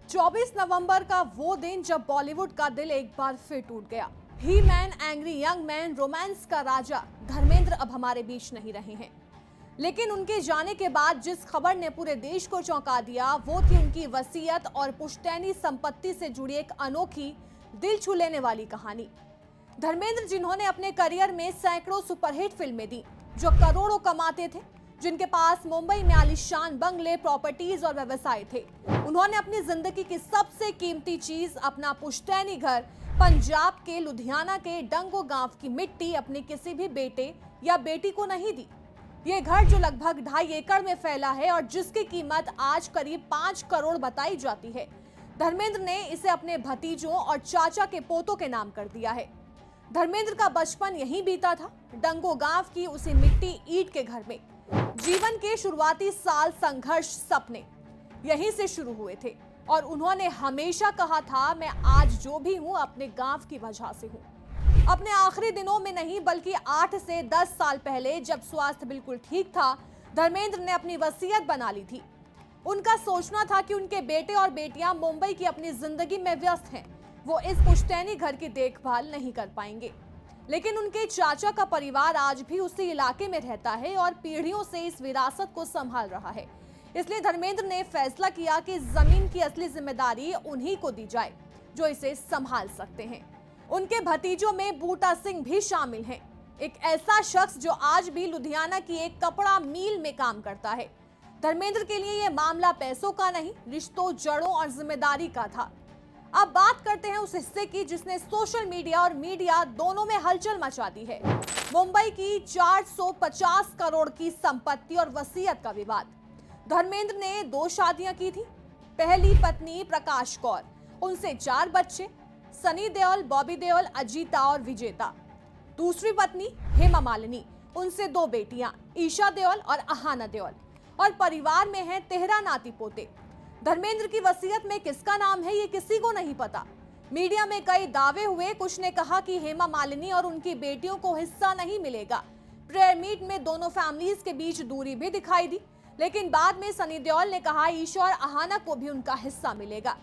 24 नवंबर का वो दिन जब बॉलीवुड का दिल एक बार फिर टूट गया। He man, angry young man, romance का राजा धर्मेंद्र अब हमारे बीच नहीं रहे हैं। लेकिन उनके जाने के बाद जिस खबर ने पूरे देश को चौंका दिया वो थी उनकी वसीयत और पुश्तैनी संपत्ति से जुड़ी एक अनोखी, दिल छू लेने वाली कहानी। धर्मेंद्र, जिन्होंने अपने करियर में सैकड़ों सुपरहिट फिल्में दी, जो करोड़ों कमाते थे, जिनके पास मुंबई में आलीशान बंगले, प्रॉपर्टीज और व्यवसाय थे, उन्होंने अपनी जिंदगी की सबसे कीमती चीज, अपना पुश्तैनी घर, पंजाब के लुधियाना के डंगो गांव की मिट्टी अपने किसी भी बेटे या बेटी को नहीं दी। ये घर जो लगभग 2.5 एकड़ में फैला है और जिसकी कीमत आज करीब 5 करोड़ बताई जाती है, धर्मेंद्र ने इसे अपने भतीजों और चाचा के पोतों के नाम कर दिया है। धर्मेंद्र का बचपन यहीं बीता था, डंगो गांव की उसी मिट्टी ईंट के घर में। जीवन के शुरुआती साल, संघर्ष, सपने यहीं से शुरू हुए थे और उन्होंने हमेशा कहा था, मैं आज जो भी हूं अपने गांव की वजह से हूं। अपने आखिरी दिनों में नहीं बल्कि 8 से 10 साल पहले जब स्वास्थ्य बिल्कुल ठीक था, धर्मेंद्र ने अपनी वसीयत बना ली थी। उनका सोचना था कि उनके बेटे और बेटियां मुंबई की अपनी जिंदगी में व्यस्त हैं, वो इस पुश्तैनी घर की देखभाल नहीं कर पाएंगे। लेकिन उनके चाचा का परिवार आज भी उसी इलाके में रहता है और पीढ़ियों से इस विरासत को संभाल रहा है। इसलिए धर्मेंद्र ने फैसला किया कि जमीन की असली जिम्मेदारी उन्हीं को दी जाए जो इसे संभाल सकते हैं। उनके भतीजों में बूटा सिंह भी शामिल हैं, एक ऐसा शख्स जो आज भी लुधियाना की एक कपड़ा मिल में काम करता है। धर्मेंद्र के लिए यह मामला पैसों का नहीं, रिश्तों, जड़ों और जिम्मेदारी का था। अब बात करते हैं उस हिस्से की जिसने सोशल मीडिया और मीडिया दोनों में हलचल मचा दी है। मुंबई की 450 करोड़ की संपत्ति और वसीयत का विवाद। धर्मेंद्र ने 2 शादियां की थी। पहली पत्नी प्रकाश कौर, उनसे 4 बच्चे, सनी देओल, बॉबी देओल, अजीता और विजेता। दूसरी पत्नी हेमा मालिनी, उनसे 2 बेटियां, ईशा देओल और अहाना देओल, और परिवार में हैं 13 नाती पोते। धर्मेंद्र की वसीयत में किसका नाम है ये किसी को नहीं पता। मीडिया में कई दावे हुए, कुछ ने कहा कि हेमा मालिनी और उनकी बेटियों को हिस्सा नहीं मिलेगा। प्रेयर मीट में दोनों फैमिलीज के बीच दूरी भी दिखाई दी, लेकिन बाद में सनी देओल ने कहा ईशा और अहाना को भी उनका हिस्सा मिलेगा।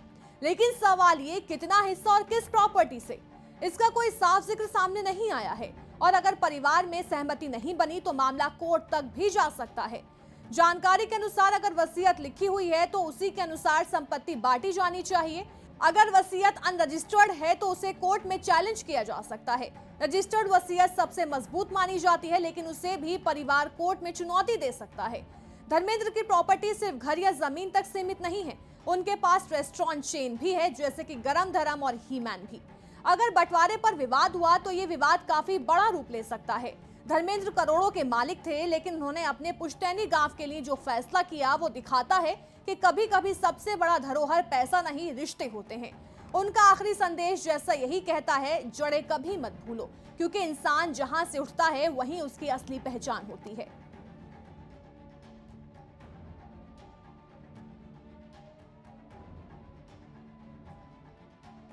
लेकिन सवाल ये, कितना हिस्सा और किस प्रॉपर्टी से, इसका कोई साफ जिक्र सामने नहीं आया है। और अगर परिवार में सहमति नहीं बनी तो मामला कोर्ट तक भी जा सकता है। जानकारी के अनुसार अगर वसीयत लिखी हुई है तो उसी के अनुसार संपत्ति बांटी जानी चाहिए। अगर वसीयत अनरजिस्टर्ड है तो उसे कोर्ट में चैलेंज किया जा सकता है। रजिस्टर्ड वसीयत सबसे मजबूत मानी जाती है, लेकिन उसे भी परिवार कोर्ट में चुनौती दे सकता है। धर्मेंद्र की प्रॉपर्टी सिर्फ घर या जमीन तक सीमित नहीं है, उनके पास रेस्टोरेंट चेन भी है, जैसे कि गरम धरम और ही मैन भी। अगर बंटवारे पर विवाद हुआ तो ये विवाद काफी बड़ा रूप ले सकता है। धर्मेंद्र करोड़ों के मालिक थे, लेकिन उन्होंने अपने पुश्तैनी गांव के लिए जो फैसला किया वो दिखाता है कि कभी कभी सबसे बड़ा धरोहर पैसा नहीं, रिश्ते होते हैं। उनका आखिरी संदेश जैसा यही कहता है, जड़ें कभी मत भूलो, क्योंकि इंसान जहां से उठता है वहीं उसकी असली पहचान होती है।